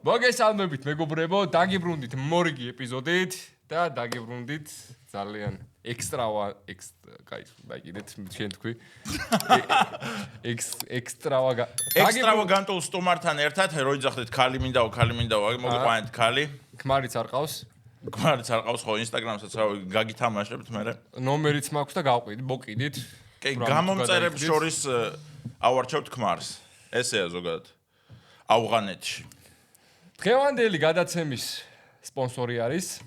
მოგესალმებით მეგობრებო, დაგიბრუნდით მორიგი ეპიზოდით და დაგიბრუნდით ძალიან ექსტრავაგანტულ სტუმართან ერთად როიძახდით ქალი მინდაო, მოგიყვანეთ ქალი. ქმარიც არ ყავს. ქმარიც არ ყავს ხო ინსტაგრამსაც რავი გაგითამაშებთ მე. ნომერიც მაქვს და გავყიდით, მოკიდით. კი, გამომწერებს შორის ავარჩევთ ქმარს. ესეა ზოგადად. ავღანეთში. დღევანდელი გადაცემის სპონსორი არის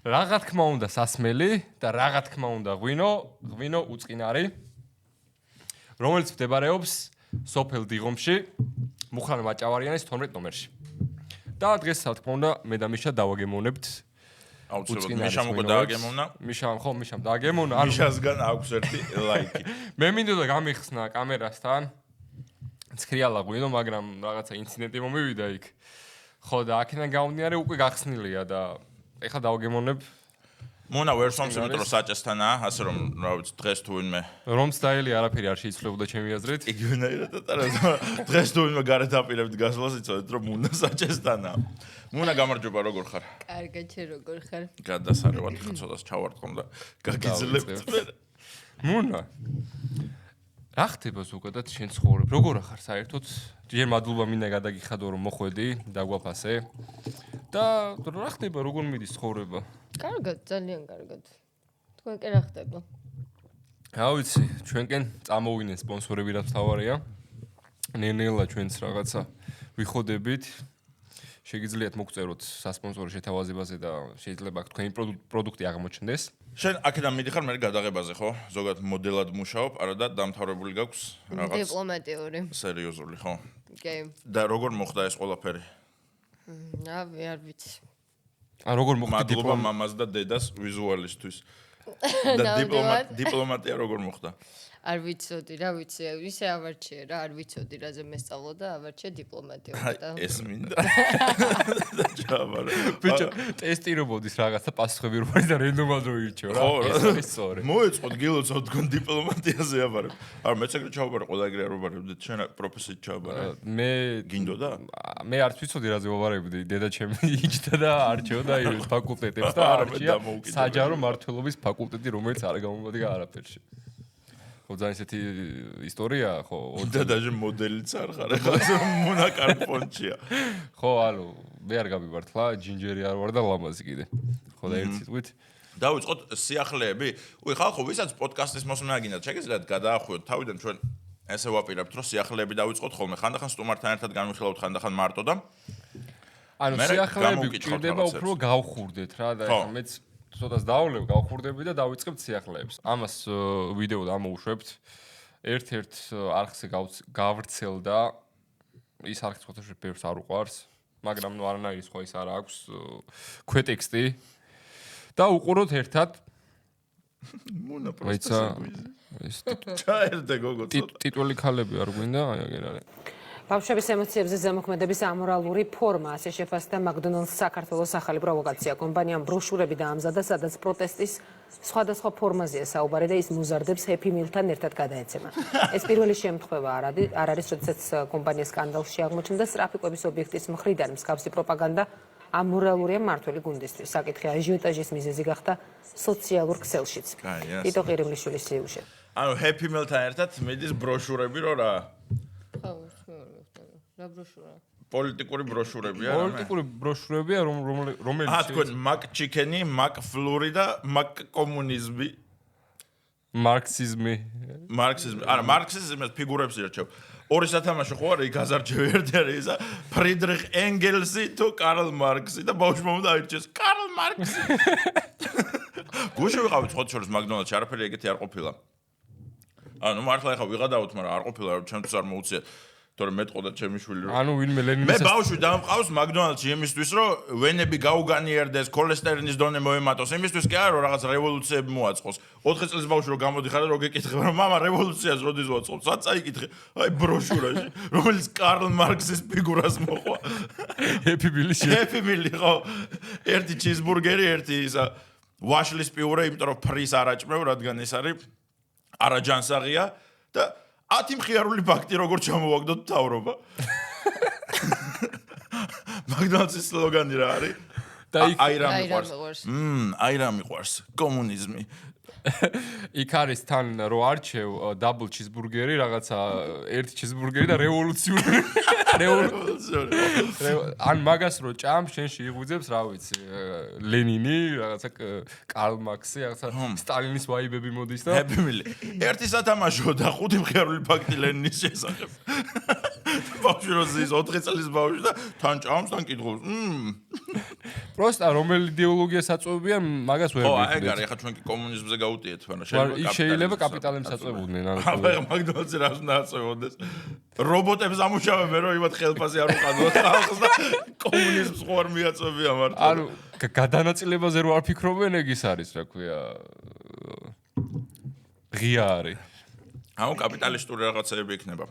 რაღა თქმა უნდა სასმელი და რაღა თქმა უნდა ღვინო უწყინარი, რომელიც მდებარეობს სოფელ დიღომში, მუხრან მაჭავარიანის 12 ნომერში. და დღეს რა თქმა უნდა მე და მიშა დავაგემოვნებთ აუცილებლად მიშამ უკვე დააგემოვნა. მიშამ დააგემოვნა. მიშასგან აქვს ერთი ლაიკი. მე მინდოდა გამიხსნა კამერასთან ცხრიალა ღვინო, მაგრამ რაღაცა ინციდენტი მომივიდა იქ. ხო და აქედან გამომდინარე უკვე გახსნილია და ეხლა დავაგემოვნებ. მონა ვერსომს იმიტომ რომ საჭესთანაა, ასე რომ რა ვიცი დღეს თუ ვინმე რომს დაელი არაფერი არ შეიცვლებოდა ჩემი აზრით. იგივენაირად ატარა დღეს თუ ვინმე გარეთ აპირებთ გასვლას იცოდეთ რომ მონა საჭესთანაა. მონა გამარჯობა როგორ ხარ? კარგად შე როგორ ხარ? გადასარევად ხა ცოტას ჩავარტყომ და გაგიძლებთ მე. მონა რა ხდება ზოგადად შენ ცხოვრებ? როგორ ხარ საერთოდ? ჯერ მადლობა მინდა გადაგიხადო რომ მოხვედი, დაგვაფასე. და რა ხდება, როგორ მიდის ცხოვრება? კარგად, ძალიან კარგად. თქვენ კი რა ხდება? რა ვიცი, ჩვენკენ წამოვიდნენ სპონსორები რაც თავარია. ნელ-ნელა ჩვენც რაღაცა ვიხოდებით. შეგიძლიათ მოგწეროთ სასპონსორო შეთავაზებაზე და შეიძლება თქვენი პროდუქტი აღმოჩნდეს. შენ აქედან მიდიხარ მე გადაღებაზე ხო? ზოგადად მოდელად მუშაობ, არა და დამთავრებული გაქვს რაღაც დიპლომატიური. სერიოზული ხო? კი. და როგორ მოხდა ეს ყველაფერი? არ ვიცი. როგორ მოხდა მადლობა მამას და დედას ვიზუალისტვის. და დიპლომატია როგორ მოხდა? არ ვიცოდი, რა ვიცი, ისე ავარჩიე რა, არ ვიცოდი რაზე მესწავლა და ავარჩიე დიპლომატიურად და ეს მინდა. ჯაბარ. ბიჭო, ტესტირობოდის რაღაცა პასუხები რო არის და რენდომად რო ირჩევ რა. ეს არის სწორი. მოეწყოთ გილოცავ თქვენ დიპლომატიაზე აბარებ. არა, მეც ეგრე ჩავაბარე, ყველა ეგრე არ ვაბარებდით, შენ პროფესიით ჩავაბარე. მე გინდოდა? მე არც ვიცოდი რაზე ვაბარებდი, დედა ჩემი იჯდა და არჩევდა ის ფაკულტეტებს და არჩია საჯარო მმართველობის ფაკულტეტი, რომელიც არ გამომადგა არაფერში. ხო ძალიან ესეთი ისტორია ხო და დაჟე მოდელიც არ ხარ ახლა მონა კარპონჩია ხო ალო მე არ გამიბართლა ჯინჯერი არ ვარ და ლამაზი კიდე ხო და ერთ სიტყვით დავიწყოთ სიახლეები უი ხალხო ვისაც პოდკასტის მოსმენა გინდათ შეგიძლიათ გადაახვიოთ თავიდან ჩვენ ესე ვაპირებთ რომ სიახლეები დავიწყოთ ხოლმე ხანდახან სტუმართან ერთად განვიხილავთ ხანდახან მარტო და ანუ სიახლეები გვჭირდება უფრო გავხურდეთ რა და ეხლა მეც ცოტას დავლევ, გავხურდები და დავიწყებთ სიახლეებს. ამას ვიდეო დამოუშვებთ. ერთ-ერთ არხზე გავრცელდა ის არხი ხოთაშე ბევრს არ უყვარს, მაგრამ ნუ არანაირი სხვა ის არ აქვს ქვეტექსტი. და უყუროთ ერთად. მონა პროფესიო. ჩაერდე გოგო. ტიტული ქალები არ გვინდა, აი აგერ არის. ბავშვების ემოციებზე ზემოქმედების ამორალური ფორმა ასე შეფასდა მაკდონალდს საქართველოს ახალი პროვოკაცია. კომპანიამ ბროშურები დაამზადა, სადაც პროტესტის სხვადასხვა ფორმაზეა საუბარი და ის მუზარდებს ჰეპი მილთან ერთად გადაეცემა. ეს პირველი შემთხვევა არ არის, როდესაც კომპანია სკანდალში აღმოჩნდა სტრაფიკების ობიექტის მხრიდან მსგავსი პროპაგანდა ამორალურია მმართველი გუნდისთვის. საკითხი აჟიოტაჟის მიზეზი გახდა სოციალურ ქსელშიც. ტიტო ყირიმლიშვილის სიუჟე. ანუ ჰეპი მილთან ერთად მიდის ბროშურები რო რა? რა ბროშურა? პოლიტიკური ბროშურებია რა? პოლიტიკური ბროშურებია რომელიც თქვენ მაკ ჩიკენი, მაკ ფლური და მაკ კომუნიზმი. მარქსიზმი. არა, მარქსიზმის ფიგურებს ირჩევ. ორი სათამაშო ხო არის, გაზარჯევი ერთი არის ისა ფრიდრიხ ენგელსი თუ კარლ მარქსი და ბავშვმა უნდა აირჩიოს კარლ მარქსი. გუშინ ვიყავით ხოთ შორის მაკდონალდში, არაფერი ეგეთი არ ყოფილა. ანუ მართლა ახლა ვიღადავთ, მაგრამ არ ყოფილა, რომ ჩემთვის არ მოუწიათ. თორემ მეტყო და ჩემი შვილი ანუ ვინმე ლენინის მე ბავშვი დამყავს მაკდონალდში იმისთვის რომ ვენები გაუგანიერდეს ქოლესტერინის დონე მოემატოს იმისთვის კი არა რომ რაღაც რევოლუციები მოაწყოს 4 წლის ბავშვი რომ გამოდიხარ და რო გეკითხება რომ მამა რევოლუციას როდის ვაწყობ საც წაიკითხე აი ბროშურაში რომელიც კარლ მარქსის ფიგურას მოყვა ჰეპი მილი ხო ერთი ჩიზბურგერი ერთი ისა ვაშლის პიურე იმიტომ რომ ფრის არაჭმევ რადგან ეს არის არაჯანსაღია და 10 მხიარული ფაქტი როგორ ჩამოვაგდოთ თავრობა. მაგდონალდსის სლოგანი რა არის? აი რა მიყვარს. აი რა მიყვარს. კომუნიზმი. იქ არის თან რო არჩევ დაბლ ჩიზბურგერი, რაღაცა ერთი ჩიზბურგერი და რევოლუციური. ან მაგას რო ჭამ, შენში იღვიძებს, რა ვიცი, ლენინი, რაღაცა კარლ მარქსი, რაღაცა სტალინის ვაიბები მოდის და ჰეპიმილი. ერთი სათამაშო და 5 მხიარული ფაქტი ლენინის შესახებ. ბავშვი როზის 4 წლის ბავშვი და თან ჭამს, თან კითხულობს. პროსტა რომელი იდეოლოგია საწვევია, მაგას ვერ ვიქნებ. ვიქნებ. ეგ არის, ხა ჩვენ კი კომუნიზმზე გავუტიეთ, მაგრამ შეიძლება კაპიტალემ საწვევოდნენ. აბა მაგდონალდსი რას უნდა აწვევოდეს? რობოტებს ამუშავებენ, რომ იმათ ხელფასი არ უყადოთ ხალხს და კომუნიზმს ხო არ მიაწვევია მარტო. ანუ გადანაწილებაზე რო არ ფიქრობენ, ეგ ის არის, რა ქვია. ღია არის. აუ კაპიტალისტური რაღაცები იქნება.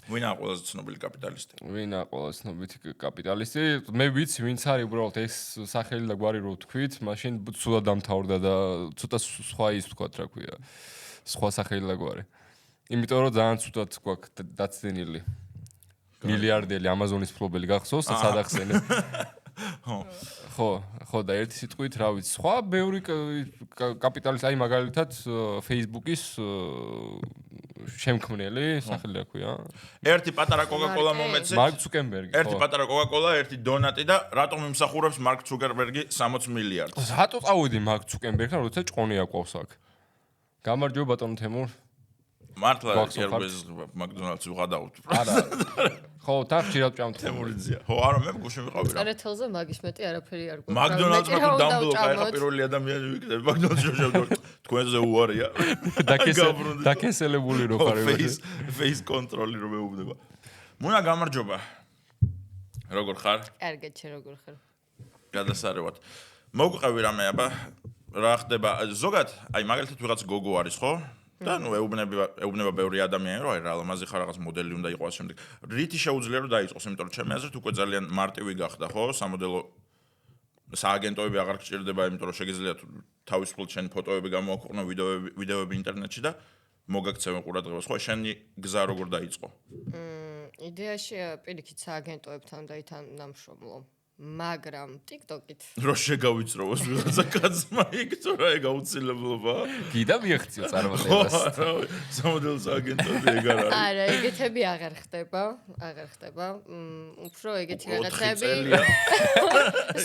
ვინაა ყველაზე ცნობილი კაპიტალისტი? ვინაა ყველაზე ცნობილი კაპიტალისტი? მე ვიცი, ვინც არის უბრალოდ ეს სახელი და გვარი რო თქვით, მაშინ ცუდად დამთავრდა და ცოტა სხვა ის ვთქვათ, რა ქვია. სხვა სახელი და გვარი. იმიტომ რომ ძალიან ცუდად გვაქვს დაცდენილი. მილიარდელი ამაზონის ფლობელი გახსოვს და სადახსენე. ხო და ერთი სიტყვით, რა ვიცი, სხვა ბევრი კაპიტალისტი, აი მაგალითად Facebook-ის შემქმნელი სახელი რა ქვია. ერთი პატარა კოკა-კოლა მომეცეთ. მარკ ცუკერბერგი. ერთი პატარა კოკა-კოლა, ერთი დონატი და რატომ იმსახურებს მარკ ცუკერბერგი 60 მილიარდს? რატო წავედი მარკ ცუკერბერგთან, როცა ჭყონი აკვავსაკ? გამარჯობა ბატონო თემურ. მართლა კერბეზ მაგდონალდს ვღადავთ. არა. ხო, თან ხშირად ჭამთ თემურიძია. ხო, არა, მე გუშინ ვიყავი რა. წერეთელზე მაგის მეტი არაფერი არ გვაქვს. მაგდონალდსმა თუ დამბლოკა, ეხა პირველი ადამიანი ვიქნები. მაგდონალდს შევშევდო. თქვენზე უარია. დაკენსელებული რო ხარ ეს. face control-ი რო მეუბნება. მუნა გამარჯობა. როგორ ხარ? კარგად, შე როგორ ხარ? გადასარევად. მოგყევი რამე აბა. რა ხდება? ზოგად, აი მაგალითად ვიღაც გოგო არის, ხო? და ნუ ეუბნება ბევრი ადამიანი, რომ აი რა ლამაზი ხარ, რაღაც მოდელი უნდა იყოს შემდეგ. რითი შეუძლია რომ დაიწყოს, იმიტომ რომ ჩემი აზრით უკვე ძალიან მარტივი გახდა, ხო? სამოდელო სააგენტოები აღარ გჭირდება, იმიტომ რომ შეგიძლიათ თავისუფლად შენი ფოტოები გამოაქვეყნო, ვიდეოები ინტერნეტში და მოგაქცევენ ყურადღებას. ხო, შენი გზა როგორ დაიწყო? იდეაში პირიქით სააგენტოებთან დაითანამშრომლო. მაგრამ TikTok-ით რო შეგავიწროვოს ვიღაცა კაცმა იქ თუ რა ეგ აუცილებლობა? გიდა მიაღწიო წარმატებას. სამოდელო სააგენტოები ეგ არ არის. არა, ეგეთები აღარ ხდება. უფრო ეგეთი რაღაცები.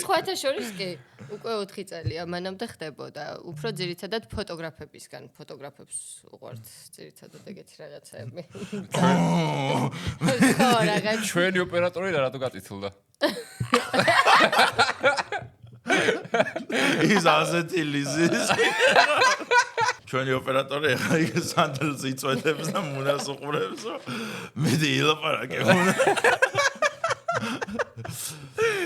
სხვათა შორის კი, უკვე 4 წელია მანამდე ხდებოდა. უფრო ძირითადად ფოტოგრაფებისგან, ფოტოგრაფებს უყვართ ძირითადად ეგეთი რაღაცები. ხო, რაღაც. ჩვენი ოპერატორი რატო გაწითლდა? ის ასეთი ლიზის. ჩვენი ოპერატორი ახლა იქ სანდელს იწვეთებს და მუნას უყურებს, რომ მედი ილაპარაკე მუნა.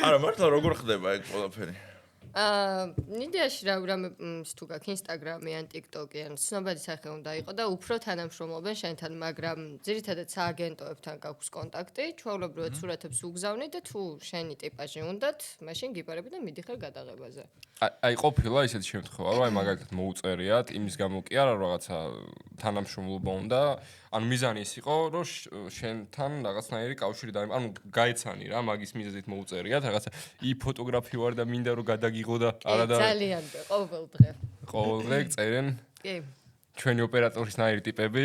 არა, მართლა როგორ ხდება ეგ ყველაფერი? იდეაში რამე თუ გაქვს Instagram-ი ან TikTok-ი ან ცნობადი სახე უნდა იყო და უფრო თანამშრომლობენ შენთან, მაგრამ ძირითადად სააგენტოებთან გაქვს კონტაქტი, ჩვეულებრივად სურათებს უგზავნი და თუ შენი ტიპაჟი უნდათ, მაშინ გიპარები და მიდიხარ გადაღებაზე. აი ყოფილა ისეთი შემთხვევა, რომ აი მაგალითად მოუწერიათ, იმის გამო კი არა რაღაცა თანამშრომლობა უნდა, ანუ მიზანი ის იყო, რომ შენთან რაღაცნაირი კავშირი დაიმყო, ანუ გაეცანი რა, მაგის მიზეზით მოუწერიათ, რაღაცა ფოტოგრაფი ვარ და მინდა რომ გადაგიღო და არა და ძალიან ყოველ დღე. ყოველ დღე წერენ. კი. ჩვენი ოპერატორის ნაირი ტიპები.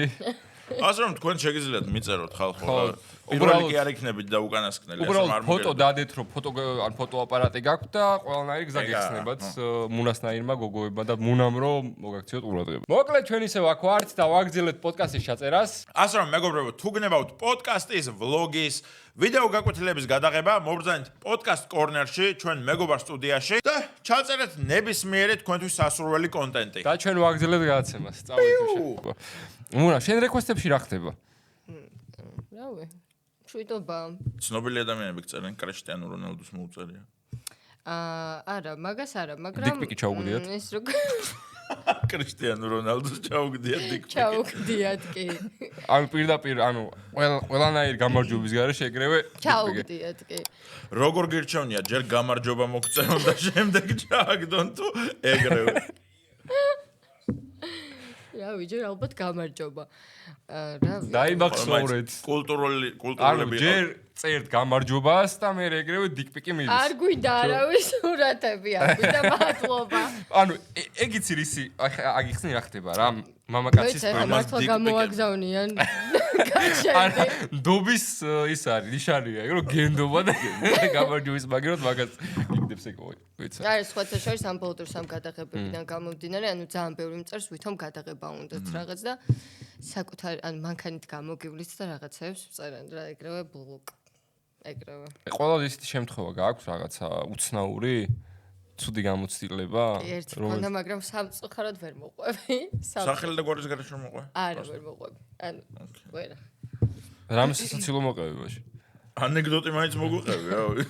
ასე რომ თქვენ შეგიძლიათ მიწეროთ ხალხო. უბრალოდ კი არ იქნებით და უკანასკნელი, ასე რომ არ მოგერდოთ. ფოტო დადეთ, რომ ან ფოტოაპარატი გაქვთ და ყველანაირი გზა გეხსნებათ მუნასნაირმა გოგოებმა და მუნამ რომ მოგაქციოთ ყურადღება. მოკლედ ჩვენ ისევ აქ ვართ და ვაგრძელებთ პოდკასტის ჩაწერას. ასე რომ მეგობრებო, თუ გნებავთ პოდკასტის, ვლოგის, ვიდეო გაკვეთილების გადაღება, მობრძანეთ პოდკასტ კორნერში, ჩვენ მეგობარ სტუდიაში და ჩაწერეთ ნებისმიერი თქვენთვის სასურველი კონტენტი. და ჩვენ ვაგრძელებთ გადაცემას. წავიდეთ. მუნა, შენ რეკვესტებში რა ხდება? რავი. შვიდობა. ცნობილი ადამიანები გწერენ, კრიშტიანო რონალდუს მოუწერია. არა, მაგას არა, მაგრამ დიკპიკი ჩაუგდიათ? ეს როგორ კრიშტიანო რონალდუს ჩაუგდიათ დიკპიკი. ჩაუგდიათ კი. ანუ პირდაპირ, ანუ ყველანაირი გამარჯვების გარეშე ეგრევე ჩაუგდიათ კი. როგორ გირჩევნია, ჯერ გამარჯობა მოგწერონ და შემდეგ ჩააგდონ თუ ეგრევე. რავი, ჯერ ალბათ გამარჯობა. რავი. დაიმახსოვრეთ. კულტურული ანუ ჯერ წერთ გამარჯვებას და მე ეგრევე დიკპიკი მიდის. არ გვინდა არავის სურათები, არ გვინდა მადლობა. ანუ ეგ იცი რისი აგიხსნი რა ხდება რა მამაკაცის პრემიას მართლა გამოაგზავნიან გაჩერდი. დობის ის არის ნიშანია ეგ რომ გენდობა და გამარჯვების მაგერად მაგას გიგდებს ეგ ვიცი. აი სხვათა შორის ამ ბოლდრს ამ გადაღებებიდან გამომდინარე, ანუ ძალიან ბევრი მწერს ვითომ გადაღება უნდათ რაღაც და საკუთარი ან მანქანით გამოგივლის და რაღაცებს წერენ რა ეგრევე ბლოკ. ეგრევე. ყველა ისეთი შემთხვევა გააქვს რაღაცა უცნაური ცუდი გამოცდილება? ერთი ქონდა, მაგრამ სამწუხაროდ ვერ მოყვები. სახელი და გვარის გარშემო მოყვე? არა, ვერ მოყვები. ანუ ვერა. რამე სასაცილო მოყვები მაშინ? ანეკდოტი მაინც მოგვიყევი, რავი.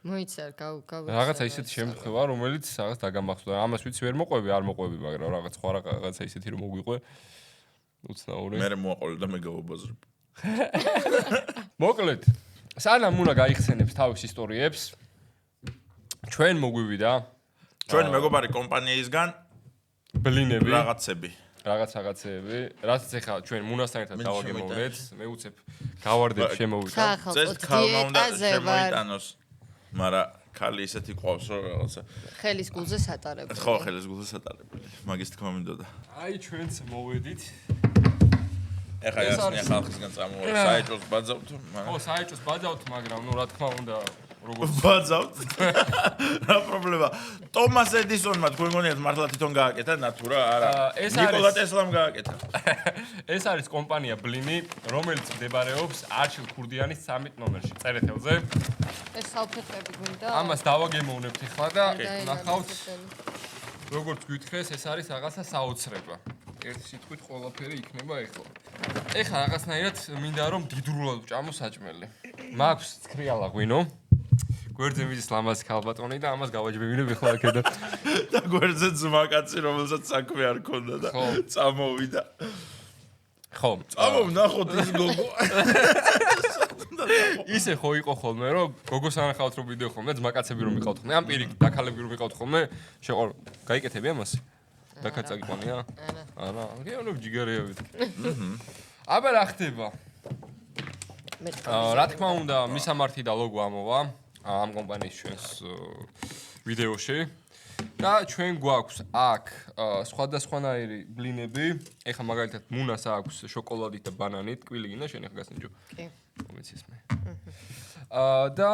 მოიცარ, რაღაცა ისეთი შემთხვევა, რომელიც რაღაც დაგამახსოვდა. ამას ვიცი ვერ მოყვები, არ მოყვები, მაგრამ რაღაც სხვა რაღაცა ისეთი რომ მოგვიყვე. უცნაური. მე მოაყოლე და მე გავაბაზრებ. მოკლედ, სანამ უნდა გაიხსენებს თავის ისტორიებს, ჩვენ მოგვივიდა ჩვენ მეგობარი კომპანიისგან ბლინები რაღაცები, რაც ეხლა ჩვენ მუნასთან ერთად დავაგემოვნეთ, მე უცებ გავარდებ შემოვიდა. წეს ქალმა უნდა შემოიტანოს, მაგრამ ქალი ისეთი ყავს რომ რაღაცა ხელის გულზე სატარებელი. ხო, ხელის გულზე სატარებელი. მაგის თქმა მინდოდა. აი ჩვენც მოვედით. ეხლა ასნია ხალხისგან წამოვა, საეჭოს ბაძავთ, მაგრამ ხო, საეჭოს ბაძავთ, მაგრამ ნუ რა თქმა უნდა როგორ ბაძავთ? რა პრობლემა? ტომას ედისონმა თქვენ გონიათ მართლა თვითონ გააკეთა ნატურა? არა. ნიკოლა ტესლამ გააკეთა. ეს არის კომპანია ბლინი, რომელიც მდებარეობს არჩილ ქურდიანის 13 ნომერში. წერეთელზე. ეს სალფეტები გვინდა? ამას დავაგემოვნებთ ახლა და ნახავთ. როგორც გითხრეს, ეს არის რაღაცა საოცრება. ერთი სიტყვით ყველაფერი იქნება ახლა. ეხლა რაღაცნაირად მინდა რომ დიდრულად ვჭამო საჭმელი. მაქვს ცქრიალა ღვინო. გვერდზე მიდის ლამაზი ქალბატონი და ამას გავაჯბებინებ ახლა აქედან. და გვერდზე ძმაკაცი, რომელსაც საქმე არ ქონდა და წამოვიდა. ხო, წამოვნახოთ ის გოგო. ისე ხო იყო ხოლმე რომ გოგოს ანახავთ რომ ვიდეო ხოლმე, ძმაკაცები რომ მიყავთ ხოლმე, ამ პირიქით დაქალები რომ მიყავთ ხოლმე, შეყო გაიკეთები ამას? დაკაცაგიყონია? არა. გეონებ ჯიგარიებით. აბა რა ხდება? რა თქმა უნდა, მისამართი და ლოგო ამოვა ამ კომპანიის ჩვენს ვიდეოში. და ჩვენ გვაქვს აქ სხვადასხვანაირი ბლინები. ეხლა მაგალითად მუნას აქვს შოკოლადით და ბანანით, კვილი გინდა შენ ეხლა გასინჯო. კი. მომიცის მე. და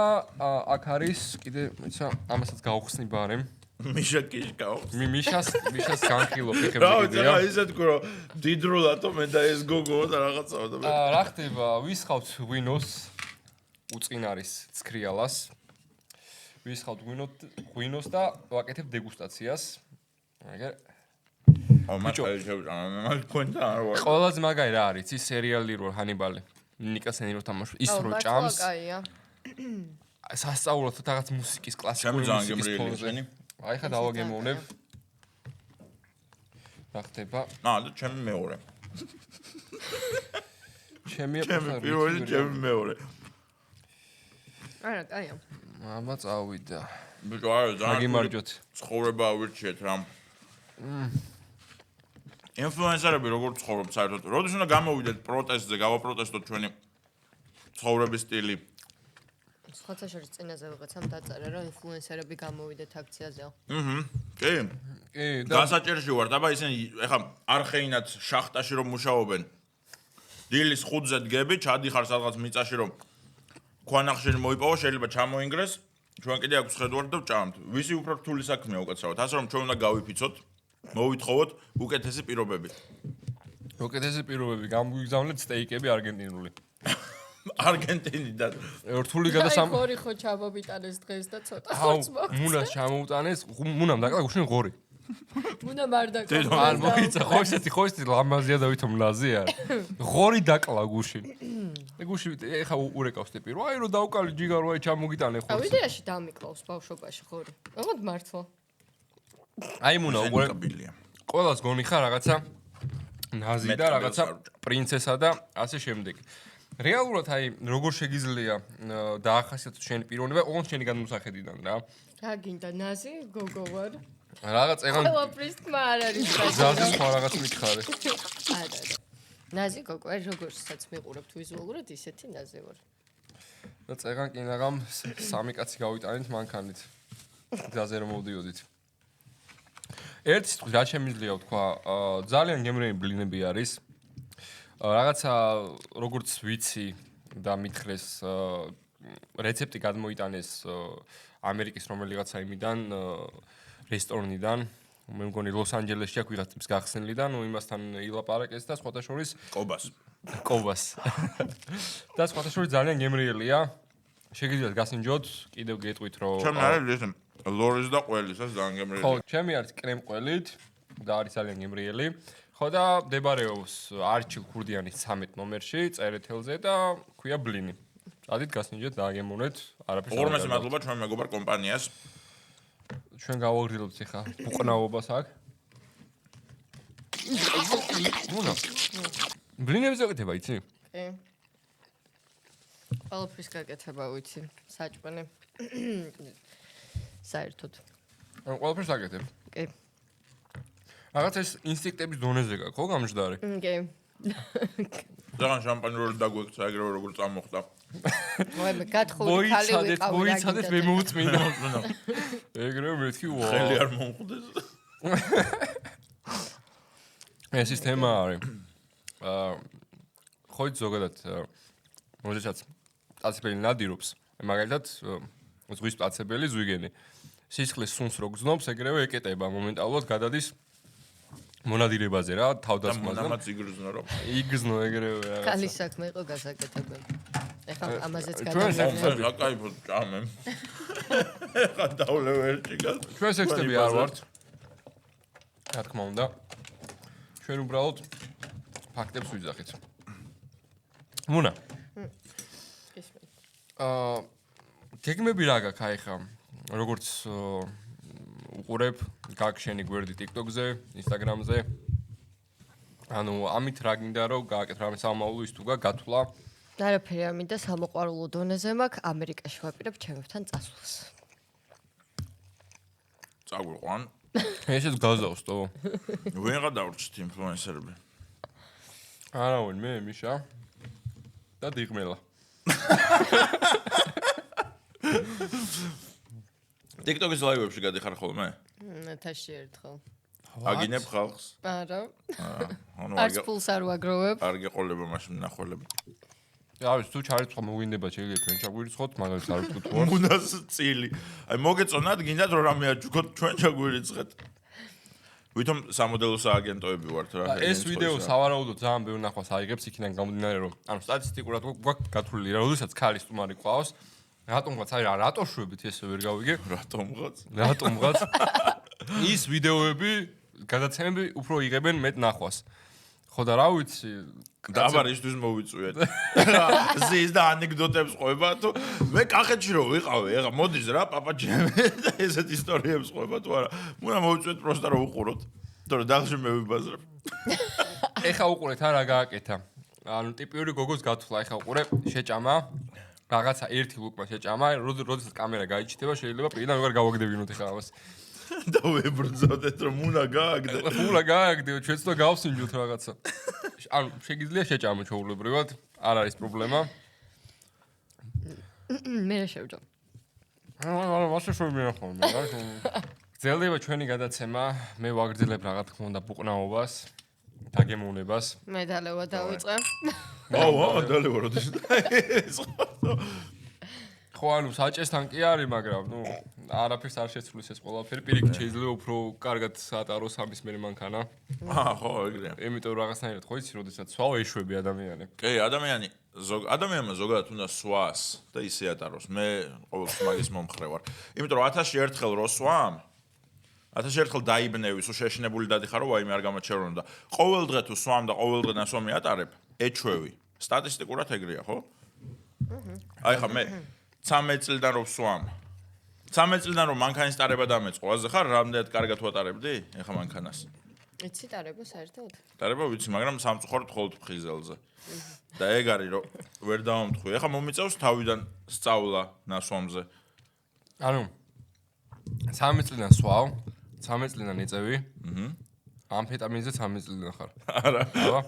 აქ არის კიდე, მეცა, ამასაც გავხსნი ბარემ. მიშა კიშკავს. მიშას განხილო ფეხებზე კიდია. რა ისე თქო რომ დიდრულათო მე და ეს გოგო და რაღაცაა და მე. რა ხდება? ვისხავთ ღვინოს უწინარის ცქრიალას. ვისხავთ ღვინოს და ვაკეთებ დეგუსტაციას. აგერ ყველაზე მაგარი რა არის? ის სერიალი რო ჰანიბალი. ნიკასენი რო თამაშობს, ის რო ჭამს. სასწაულად რაღაც მუსიკის კლასიკური მუსიკის ფონზე. აი ხა დავაგემოვნებ. რა ხდება? და ჩემი მეორე. ჩემი პირველი ჩემი მეორე. არა, კაია. აბა წავიდა. ბიჭო, არა, ძალიან მაგიმარჯოთ. ცხოვრება ავირჩიეთ რა. ინფლუენსერები როგორ ცხოვრობთ საერთოდ? როდის უნდა გამოვიდეთ პროტესტზე, გავაპროტესტოთ ჩვენი ცხოვრების სტილი? სხვათა შორის წინაზე ვიღაცამ დაწერა რომ ინფლუენსერები გამოვიდეთ აქციაზე. კი. დასაჭერში ვარ, აბა ისინი ეხა არხეინაც შახტაში რომ მუშაობენ. დილის 5-ზე დგები, ჩადიხარ სადღაც მიწაში რომ ქვანახშირი მოიპოვო, შეიძლება ჩამოინგრეს. ჩვენ კიდე აქვს ხედვართ და ვჭამთ. ვისი უფრო რთული საქმეა უკაცრავად, ასე რომ ჩვენ უნდა გავიფიცოთ, მოვითხოვოთ უკეთესი პირობები. უკეთესი პირობები, გამგვიგზავნეთ სტეიკები არგენტინული. არგენტინიდან. რთული გადასამ. აი, ხო ჩამოვიტანეს დღეს და ცოტა ხორცს მოგწეს. მუნას ჩამოუტანეს, მუნამ დაკლა გუშინ ღორი. მუნა მარდაკა. არ მოიცა, ხო ისეთი ლამაზია და ვითომ ლაზი არ. ღორი დაკლა გუშინ. გუშინ ეხა ურეკავს ტიპი, რომ აი რომ დავკალი ჯიგარო აი ჩამოგიტანე ხორცს. აი ვიდეოში დამიკლავს ბავშვობაში ხორი. აღოდ მართლა. აი მუნა უყურე. ყველას გონი ხარ რაღაცა ნაზი და რაღაცა პრინცესა და ასე შემდეგ. რეალურად აი როგორ შეგიძლია დაახასიათო შენი პიროვნება, ოღონდ შენი განმსახედიდან რა. რა გინდა ნაზი გოგო ვარ? რაღაც ეგან ყველაფრის თქმა არ არის. ზაზის სხვა რაღაც მითხარი. არა. ნაზი გოგო, აი როგორცაც მიყურებთ ვიზუალურად, ისეთი ნაზი ვარ. და წეგან კინაღამ 3 კაცი გავიტანით მანქანით. გზაზე რომ მოვდიოდით. ერთი სიტყვით რა შემიძლია ვთქვა, ძალიან გემრიელი ბლინები არის. რაღაცა როგორც ვიცი და მითხრეს რეცეპტი გადმოიტანეს ამერიკის რომელიღაცა იმიდან რესტორნიდან მე მგონი ლოს-ანჯელესში აქ ვიღაც ტიპს გახსნილი და ნუ იმასთან ილაპარაკეს და სხვათა შორის კობას და სხვათა შორის ძალიან გემრიელია შეგიძლიათ გასინჯოთ კიდევ გეტყვით რომ ჩემი არის ლორის და ყველისას ძალიან გემრიელი ხო ჩემი არის კრემ ყველით და არის ძალიან გემრიელი ხო და მდებარეობს არჩილ ქურდიანის 13 ნომერში წერეთელზე და ქვია ბლინი წადით გასინჯეთ და აგემოვნეთ არაფერს ორმოზე მადლობა ჩვენ მეგობარ კომპანიას ჩვენ გავაგრძელებთ ხა უყნაობას აქ ნუნა ბლინებს ეკეთება იცი კი ყველაფრის გაკეთება ვიცი საჭმელი საერთოდ ყველაფერს აკეთებ კი რაღაც ეს ინსტინქტების დონეზე გაქვს ხო გამჟდარი კი ძალიან შამპანიური დაგვექცა ეგრევე როგორ წამოხდა მოი მე გათხური ხალი ვიყავი მოიცადეთ მე მოუწმინდა ეგრევე მეთქი ვა ხელი არ მომხდეს ეს სისტემა არის ხო ზოგადად მოდესაც პლაცებელი ნადირობს მაგალითად ზღვის პლაცებელი ზვიგენი სისხლის სუნს რო გზნობს ეგრევე ეკეტება მომენტალურად გადადის მონადირებაზე რა თავდასხმაზე ამაც იგრძნო რომ იგრძნო ეგრევე რაღაცა ხალის საქმე იყო გასაკეთებელი ეხლა ამაზეც ჩვენ საკაიფო ჭამემ ეხლა დავლევ ერთში გას ჩვენ სექსტები არ ვართ რა თქმა უნდა ჩვენ უბრალოდ ფაქტებს ვიძახით მუნა გეგმები რა გაქვს აი ხა როგორც უყურებ გაგშენი გვერდი TikTok-ზე, Instagram-ზე. ანუ ამით რა გინდა რომ გააკეთო რამე სამომავლო ის თუ გათვლა? არაფერი არ მინდა სამოყვარულო დონეზე მაქვს ამერიკაში ვაპირებ ჩემებთან წასვლას. წაგვიყვან. ესეც გაზავსტო. ვეღარ დავრჩით ინფლუენსერები. არავინ მე მიშა და დიღმელა. TikTok-ის ლაივებში გადიხარ ხოლმე? თაში ერთხელ. აგინებ ხალხს? არა. ანუ არც ფულს არ ვაგროვებ. არ გეყოლება მაშინ ნახველები. არის თუ ჩარიცხო მოვინდება შეიძლება ჩვენ ჩაგვირიცხოთ მაგალითად არ ვთქვით ვარ. უნდას წილი. აი მოგეწონათ გინდათ რომ რამე აჩუქოთ ჩვენ ჩაგვირიცხეთ. ვითომ სამოდელო სააგენტოები ვართ რა. ეს ვიდეო სავარაუდოდ ძალიან ბევრი ნახვას აიღებს იქიდან გამომდინარე რომ ანუ სტატისტიკურად გვაქვს გათვლილი რა, როდესაც ქალი სტუმარი ყავს რატომღაც აი რატო შვებით ესე ვერ გავიგე რატომღაც ის ვიდეოები გადაცემები უფრო იღებენ მეტ ნახვას ხო და რა ვიცი დაბარისთვის მოვიწვიეთ ზის და ანეკდოტებს ყვება თუ მე კახეთში რო ვიყავი ეხა მოდის რა პაპა ჩემი და ესეთ ისტორიებს ყვება თუ არა მუნა მოვიწვიეთ პროსტა რო უყუროთ თორე დაღში მე ვიბაზრებ ეხა უყურეთ რა გააკეთა ანუ ტიპიური გოგოს გათვლა ეხა უყურე შეჭამა რაღაცა ერთი ლუკმა შეჭამა, როდესაც კამერა გაიჩიტება, შეიძლება პირიდან როგორ გავაგდებინოთ ახლა ამას. და ვებრძოდეთ რომ უნდა გააგდე. უნდა გააგდე, ჩვენც თუ გავსინჯოთ რაღაცა. ანუ შეგიძლია შეჭამო ჩაულებრივად, არ არის პრობლემა. მე რა შევჭო. ანუ მასე შევმენა ხოლმე, რა. გრძელდება ჩვენი გადაცემა, მე ვაგრძელებ რა თქმა უნდა ბუყნაობას. დაგემოვნებას. მე დალევა დავიწყე. აუ, დალევა როდის. ხო, ანუ საჭესთან კი არის, მაგრამ ნუ არაფერს არ შეცვლის ეს ყველაფერი. პირიქით შეიძლება უფრო კარგად საატაროს ამის მე მანქანა. ხო, ეგრეა. იმიტომ რაღაცნაირად ხო იცი, როდესაც სვავ ეშვები ადამიანი. კი, ადამიანმა ზოგადად უნდა სვას და ისე ატაროს. მე ყოველთვის მაგის მომხრე ვარ. იმიტომ რომ 1000-ში ერთხელ რო სვამ 1000-ში ერთხელ დაიბნევი, სულ შეშინებული დადიხარო, ვაიმე არ გამოჩერონ და ყოველ დღე თუ სვამ და ყოველ დღე ნასვამი ატარებ, ეჩვევი. სტატისტიკურად ეგრეა, ხო? აი ხა მე 13 წლიდან რო სვამ. 13 წლიდან რო მანქანის ტარება დამეწყო, აზე ხარ რამდენად კარგად ვატარებდი? ეხა მანქანას. იცი ტარება საერთოდ? ტარება ვიცი, მაგრამ სამწუხაროდ მხოლოდ ფხიზელზე. და ეგ არის რომ ვერ დავამთხვი. ეხა მომიწევს თავიდან სწავლა ნასვამზე. ანუ 13 წლიდან სვავ 13 წლიდან ეწევი. ამფეტამინზე 13 წლიდან ხარ. არა. აბა.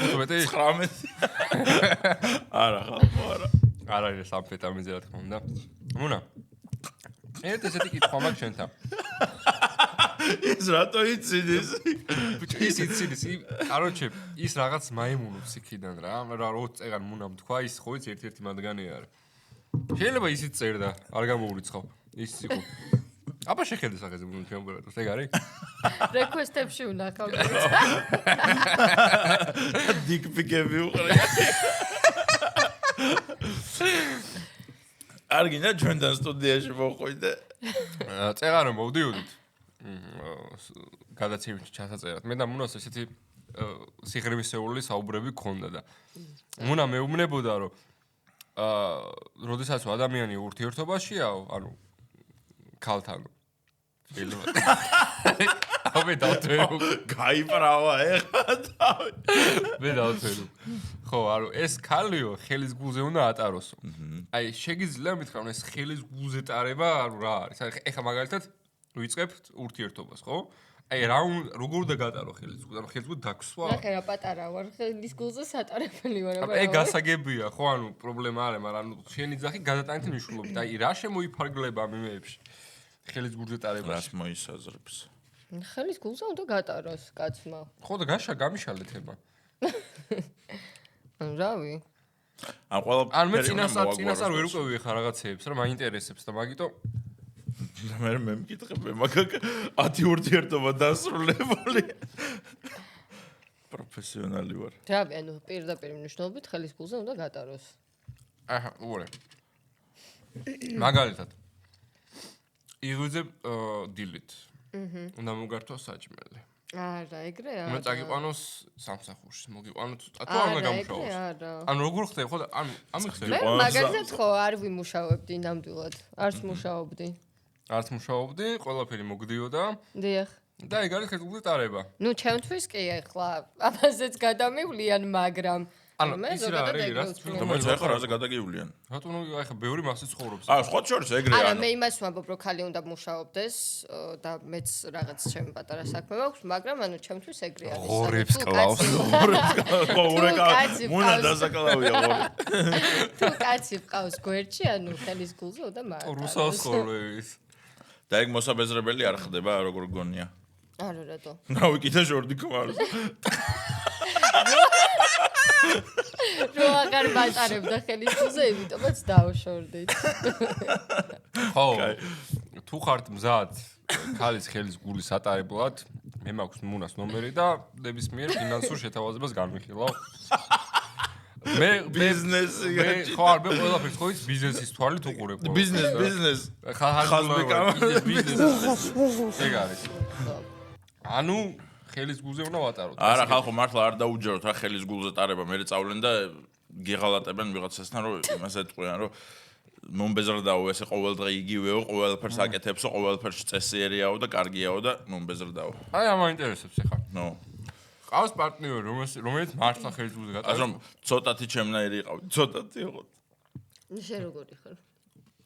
15? 19. არა, ხალხო, არა. არ არის ამფეტამინზე რა თქმა უნდა. მუნა. ესეთი კითხვა მაქვს შენთან. ის რატო იცინეს? ის იცინეს, კაროჩე, ის რაღაც მაიმუნობს იქიდან რა. რო წეგან მუნამ თქვა, ის ხო იცი ერთ-ერთი მათგანი არის. შეიძლება ისიც წერდა, არ გამოურიცხავ. ის იყო. აბა შეხედე სახეზე მუნ ჩემბერატოს, ეგ არის? რეკვესტებში უნახავ. დიკპიკები უყრე. არ გინდა ჩვენთან სტუდიაში მოხვიდე? წეღარო მოვდიოდით. გადაცემებში ჩასაწერად. მე და მუნას ესეთი სიღრმისეული საუბრები გქონდა და მუნა მეუბნებოდა რომ როდესაც ადამიანი ურთიერთობაშიაო, ანუ ქალთან აბე დავთვერო გაიბრავა ეხლა თავი. მე დავთვერო ხო, ანუ ეს ქალიო ხელის გულზე უნდა ატაროსო. აი შეგიძლია მითხრა ეს ხელის გულზე ტარება ანუ რა არის? ეხლა მაგალითად ვიწყებთ ურთიერთობას, ხო? აი როგორ უნდა გატარო ხელის გულზე? ანუ ხელის გულზე დაქსვა? ნახე რა პატარა ვარ, ხელის გულზე სატარებელი ვარ, აბა ეგ გასაგებია, ხო? ანუ პრობლემა არის, მაგრამ ანუ შენი ძახი გადატანით მნიშვნელობით. აი რა შემოიფარგლება ამ იმეებში? ხელის გულზე ტარებაში. რას მოისაზრებს? ხელის გულზე უნდა გატაროს კაცმა. ხო და გამიშალე თემა. რავი. ან ყველა ან მე წინასწარ ვერ უკვე ვიხარ რაღაცეებს რა მაინტერესებს და მაგიტომ მე მკითხები მაგაკ 10 ურთიერთობა დასრულებული. პროფესიონალი ვარ. რავი, ანუ პირდაპირ მნიშვნელობით ხელის გულზე უნდა გატაროს. აჰა, უყურე. მაგალითად იღვიძებ დილით. უნდა მოგართო საჭმელი. არა, ეგრე არა. უნდა წაგიყვანოს სამსახურში, მოგიყვანოთ. თუ არ უნდა გამუშაოს. ანუ როგორ ხდება, ხო და ანუ ამიხსენე. მე მაგალითად ხო არ ვიმუშავებდი ნამდვილად. არც მუშაობდი. არც მუშაობდი, ყველაფერი მოგდიოდა. დიახ. და ეგ არის ხელის გულზე ტარება. ნუ ჩემთვის კი ახლა ამაზეც გადამივლიან, მაგრამ ანუ ის რა არის, რაც მე ეხლა რაზე გადაგივლიან. რატომ აი ხა ბევრი მასე ცხოვრობს. სხვა შორის ეგრე არა, მე იმას ვამბობ, რომ ხალი უნდა მუშაობდეს და მეც რაღაც ჩემი პატარა საქმე მაქვს, მაგრამ ანუ ჩემთვის ეგრე არის. ღორებს კლავს. ხო, ურეკა. მუნა დასაკლავია ღორი. თუ კაცი ყავს გვერდში, ანუ ხელის გულზე უნდა მარტო. რუსავს ხოლმე ის. და ეგ მოსაბეზრებელი არ ხდება, როგორ გონია. არა, რატო? რავი, კიდე ჟორდი ქმარს. რო აღარ მატარებდა ხელის გულზე, იმიტომაც დავშორდით. ხო. თუ ხართ მზად ქალის ხელის გულის ატარებლად, მე მაქვს მუნას ნომერი და ნებისმიერ ფინანსურ შეთავაზებას განვიხილავ. მე ბიზნესი ხო არ მე ყველაფერს ხო ის ბიზნესის თვალით უყურებ. ბიზნეს. ბიზნეს. ეგ არის. ანუ ხელის გულზე უნდა ვატაროთ. არა ხალხო მართლა არ დაუჯეროთ რა ხელის გულზე ტარება, მე წავლენ და გიღალატებენ ვიღაცასთან რომ იმას ეტყვიან რომ მომბეზრდაო ესე ყოველდღე იგივეო, ყოველფერს აკეთებსო, ყოველფერს წესიერიაო და კარგიაო და მომბეზრდაო. აი ამ აინტერესებს ახლა. ნო. ყავს პარტნიორი რომელიც მართლა ხელის გულზე გატარებს. ასე რომ ცოტათი ჩემნაირი იყავი, ცოტათი იყო. შენ როგორი ხარ?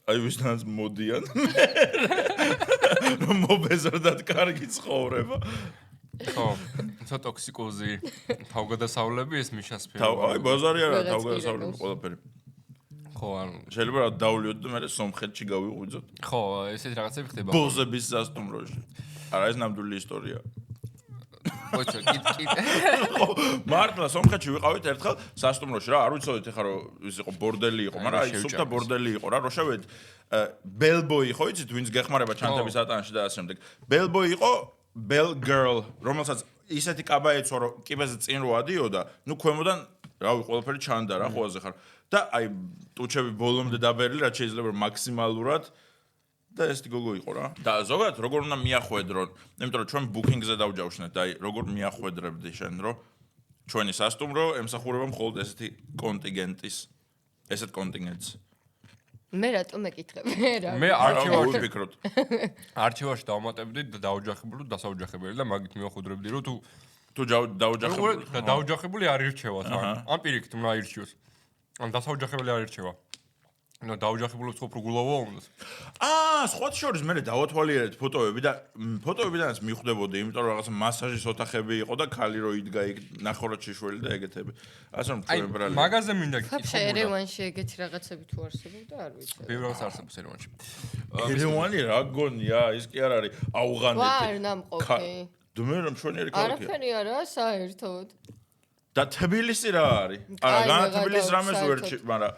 აი ვისთანაც მოდიან. რომ მომბეზრდათ კარგი ცხოვრება. ხო, ცოტა ტოქსიკოზი, თავგადასავლები ეს მიშასფერი. აი ბაზარი არა, თავგადასავლები ყველაფერი. ხო, ანუ შეიძლება რა დავლიოთ და მე სომხეთში გავიღვიძოთ. ხო, ესეთი რაღაცები ხდება. ბოზების სასტუმროში. არა ეს ნამდვილი ისტორია. ოჩო, კიტ. ხო, მართლა სომხეთში ვიყავით ერთხელ სასტუმროში რა, არ ვიცოდით ეხლა რომ ის იყო ბორდელი იყო, მაგრამ აი სუფთა ბორდელი იყო რა, რო შევედით ბელბოი ხო იცით, ვინც გეხმარება ჩანთების ატანში და ასე შემდეგ. ბელბოი იყო Bell girl, რომელსაც ისეთი კაბა ეცვა, რომ კიბეზე წინ რო ადიოდა, ნუ ქვემოდან, რავი, ყველაფერი ჩანდა რა, ხოაზე ხარ. და აი ტუჩები ბოლომდე დაბერილი, რაც შეიძლება მაქსიმალურად და ეს გოგო იყო რა. და ზოგადად როგორ უნდა მიახვედრონ, იმიტომ რომ ჩვენ ბუკინგზე დავჯავშნეთ და აი როგორ მიახვედრებდი შენ, რომ ჩვენი სასტუმრო ემსახურება მხოლოდ ესეთი კონტინგენტის, ესეთ კონტინგენტს. მე რატომ მეკითხები? მე არქივაში ვიფიქროთ. არქივაში დავმატებდი და დაუჯახებული დასაუჯახებელი და მაგით მიახვედრებდი, რომ თუ დაუჯახებული და დაუჯახებული არ ირჩევა თან. ან პირიქით უნდა ირჩიოს. ან დასაუჯახებელი არ ირჩევა. ნუ დაუჯახებულებს ხო პროგულავო უნდა. სხვათა შორის მე დავათვალიერეთ ფოტოები და ფოტოებიდანაც მიხვდებოდი, იმიტომ რომ რაღაცა მასაჟის ოთახები იყო და ქალი რო იდგა იქ ნახორად შეშველი და ეგეთები. ასე რომ ჩვენ ბრალი. მაგაზე მინდა ხაფშე ერევანში ეგეთი რაღაცები თუ არსებობდა, არ ვიცი. ბევრს არსებობს ერევანში. ერევანი რა გონია, ის კი არ არის აუღანეთი. ვარ ნამყოფი. მე რომ ჩვენიერი ქალაქია. არაფერი არაა საერთოდ. და თბილისი რა არის? არა, თბილისის რამეს ვერჩი, მაგრამ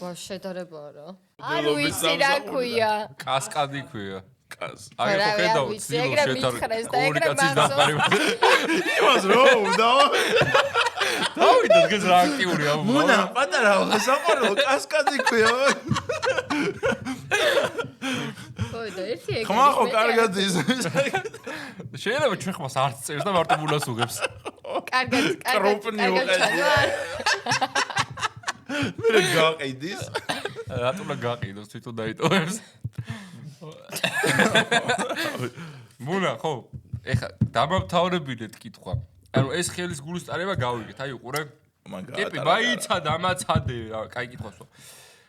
შედარება არა. არ ვიცი რა ქვია. კასკადი ქვია. აი ხო ხედავ, ეგრე მითხრეს და ეგრე მახსოვს. იმას რო უნდა. დავიდა დღეს რა აქტიურია. მუნა, პატარა საყვარელო კასკადი ქვია. ხო და ერთი ეგრე. ხმა ხო კარგად ის. შეიძლება ჩვენ ხმას არც წერს და მარტო მულას უღებს. კარგად, კარგად. მე გაყიდის. რატომ გაყიდოს თვითონ დაიტოვებს. მუნა ხო, ეხა დამავთავრებინეთ კითხვა. ანუ ეს ხელის გულის წარება გავიგეთ, აი უყურე. ტიპი მაიცა დამაცადე, კაი კითხვასო.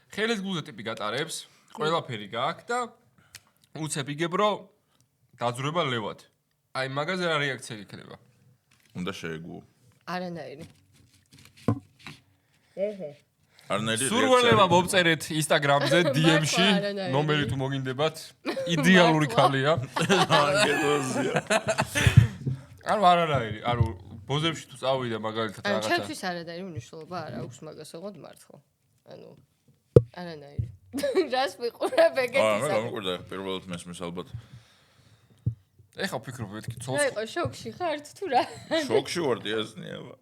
ხელის გულზე ტიპი გატარებს, ყველაფერი გააქვს და უცებ იგებ რომ დაძრება ლევად. აი მაგაზე რა რეაქცია იქნება? უნდა შეეგუო. არანაირი. არანაირი. სურველება მოვწერეთ Instagram-ზე DM-ში, ნომერი თუ მოგინდებათ. იდეალური ქალია. ანგელოზია. არანაირი, ბოზებში თუ წავიდა მაგალითად რაღაცა. ჩემთვის არანაირი მნიშვნელობა არ აქვს მაგას ოღონდ მართლა. ანუ არანაირი. რას ვიყურებ ეგეთი მე გამიკვირდა პირველად მესმის ალბათ. ეხა ვფიქრობ მეთქი ცოლს. აი ყო შოქში ხართ თუ რა? შოქში ვარდი ასნიება.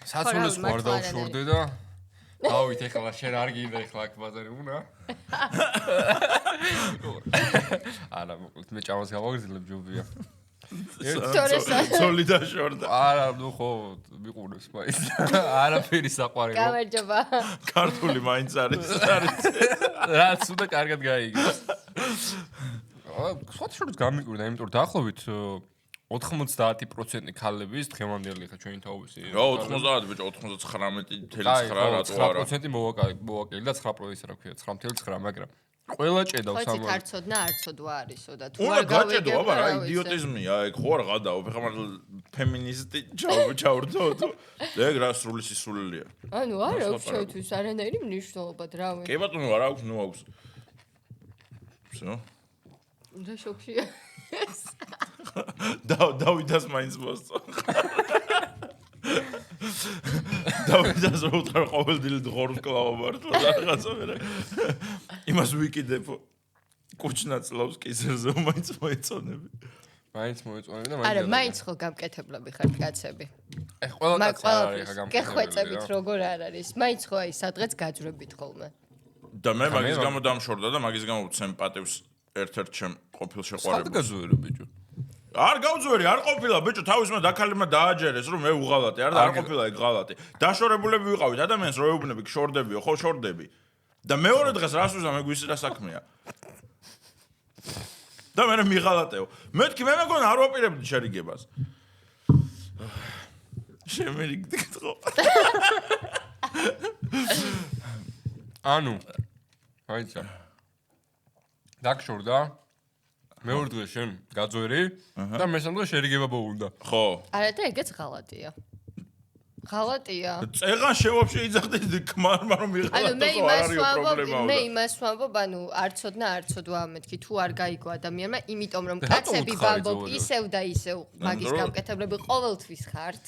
საცოლეს ხარ დავშორდე და დავით ეხლა შენ არ გინდა ეხლა აქ ბაზარი უნდა. არა მოკლედ მე ჭამას გავაგრძელებ ჯობია. ცოლი დაშორდა. არა ნუ ხო მიყურებს მაინც. არაფერი საყვარელო. გამარჯობა. ქართული მაინც არის. რაც უნდა კარგად გაიგოს. სხვა შორის გამიკვირდა, იმიტომ რომ დაახლოებით 90% ქალების დღევანდელი ხა ჩვენი თაობისი. რა 90 ბიჭო 99.9 რატო არა? 9% მოვაკელი და 9% რა ქვია 9.9, მაგრამ ყველა ჭედავს ამას. ხო, ცარცოდნა არცოდვა არისო და თუ არ გავიგე. უნდა გაჭედო, აბა რა იდიოტიზმია, ეგ ხო არ გადაო, ხა ფემინისტი ჩავრდო თუ ეგ რა სრული სისულელია. ანუ არ აქვს შევთვის არანაირი მნიშვნელობა დრავენ. კი ბატონო, არ აქვს, ნუ აქვს. всё. და შოქშია. დავიდას მაინც მოსწო. დავიდას რო უთხრა ყოველდღე ღორს კლავობართლა და რაღაცა მე. იმას ვიკიდებ. კუჩნაცლავს კიზერზე მაინც მოეწონები. მაინც მოეწონები და არა, მაინც ხო გამკეთებლები ხართ კაცები. ეხ ყველა კაცი არის ხა გამკეთებლები. გეხვეწებით როგორ არ არის. მაინც ხო აი სადღაც გაძვრებით ხოლმე. და მე მაგის გამო დამშორდა და მაგის გამო ვცემ პატევს ერთ-ერთ ჩემ ყოფილ შეყვარებულს. სადგაზუერო ბიჭო. არ გავძვერი, არ ყოფილა ბიჭო, თავისმა დაქალმა დააჯერეს, რომ მე უღალატე, არ ყოფილა ეგ ღალატი. დაშორებულები ვიყავით, ადამიანს რო ეუბნები, შორდებიო, ხო შორდები. და მეორე დღეს რას ვიზა მე გვისი რა საქმეა. და მე მიღალატეო. მეთქი მე მეგონა არ ვაპირებდი შერიგებას. შემერიგდი ხო. ანუ აიცა დაგშორდა მეორე დღეს შენ გაძვერი და მესამე დღეს შერიგება მოუნდა. ხო. არა და ეგეც ღალატია. ღალატია. წეღან შევაფშე იძახდი ქმარმა რომ მიღალატო არ არის პრობლემა. მე იმას ვამბობ, ანუ არცოდნა არცოდვა მეთქი თუ არ გაიგო ადამიანმა, იმიტომ რომ კაცები ვამბობ ისევ და ისევ მაგის გამკეთებლები ყოველთვის ხართ.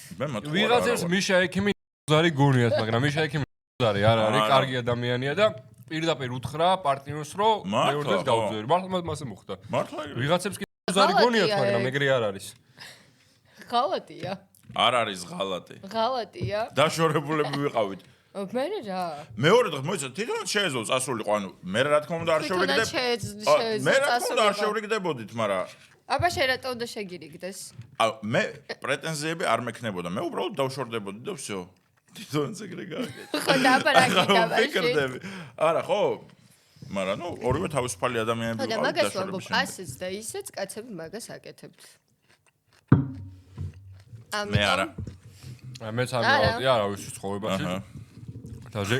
ვიღაცებს მიშა ექიმი ზარი გონიათ, მაგრამ მიშა ექიმი ზარი არ არის, კარგი ადამიანია და პირდაპირ უთხრა პარტნიორს რომ მეორე დღეს გავძვერი. მართლა მასე მოხდა. მართლა ვიღაცებს კი ზარი გონიათ, მაგრამ ეგრე არ არის. ღალატია. არ არის ღალატი. ღალატია. დაშორებულები ვიყავით. მე რა. მეორე დღეს მოიცა თვითონ შეეძლო წასულიყო, ანუ მე რა თქმა უნდა არ შევრიგდებ. მე რა თქმა უნდა არ შევრიგდებოდით, მაგრამ აბა შენ რატო უნდა შეგირიგდეს? მე პრეტენზიები არ მექნებოდა. მე უბრალოდ დავშორდებოდი და всё. თვითონ ეგრე გააკეთე. ხო და აბა რა გიდაბაში? არა ხო? მაგრამ ნუ ორივე თავისუფალი ადამიანები ვიყავით. და მაგას ვამბობ, ასეც და ისეც კაცები მაგას აკეთებთ. მე არა. მეც არ მივადი არავის ცხოვრებაში. დაჟე